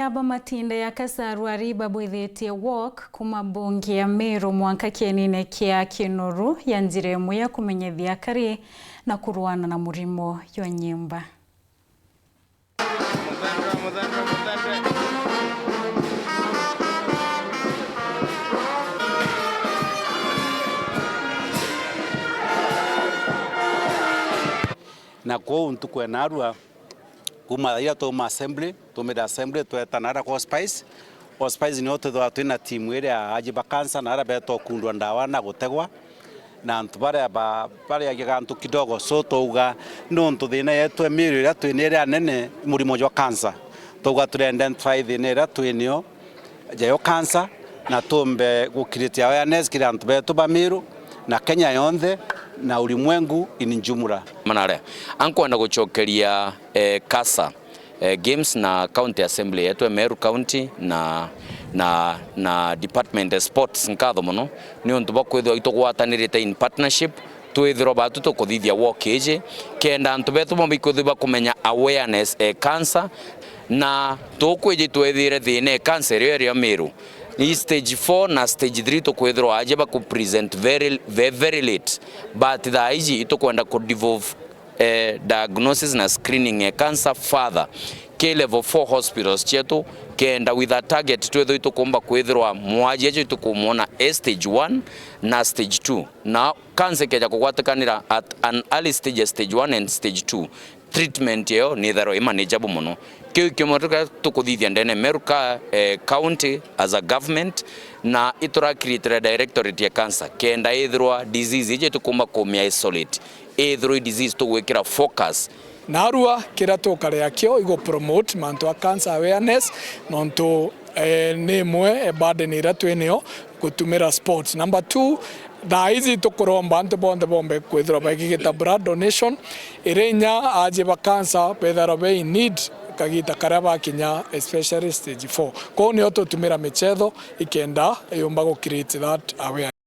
Aba Micetho Ya Casa rwariba bwithetie walk kuma bunge ya Meru mwanka kienine kia Kinoru ya njira imwe ya kumenyethia akari na kurwana na murimo yo nyimba. Na kwa ntukwe narua kuma ira to assembly to meda assembly to etanara kwa spice ni ote do atuna timu ire aje bakansa na arabe to kundwa ndawa na gutegwa na ntubare bare ya gantu kidogo so touga no ntuthina yetu Meru ira twinire anene murimo wa kansa touga tu identify thina ira twinio jayo kansa na tumbe gukiritia awareness kira ntubetu ba Meru na Kenya yonthe na ulimwengu injumura manare ankwenda guchokeria Casa games na county assembly yetu Meru county na department of sports nkatho muno ni untu bakwithwa itugwatanirite in partnership twithiro batu tukuthithia walkage kenda antu betu mabikuthwa kumenya awareness cancer na tukwije twethire thine cancer area Meru ni stage 4 na stage 3 tukwithirwa aje ba ku present very late but the IG itukwenda ku devolve diagnosis na screening cancer further ke level 4 hospitals chetu kenda with a target twetho itukumba kwithirwa mwaje ejo itukumona stage 1 na stage 2 na cancer keja kugwatakanira at an early stage 1 and stage 2 treatment yo ni tharo manageable muno kimotoka tukuthithia ndene Meru county as a government na itura create directorate ya cancer kenda ithirwa disease ije tukumba kumia isolate ithirwa disease tugwikira focus narua kira tukarea kio igo promote mantu a cancer awareness nonto nemwe burden ira tweneo gutumira sports. Number 2 daizi tukuromba antu bonde bombe kwithira bagigita blood donation irenya aje ba cancer bethara be need kagita karaba kinya especially stage 4 ko ni oto tumira Micetho ikenda yomba go create that awareness.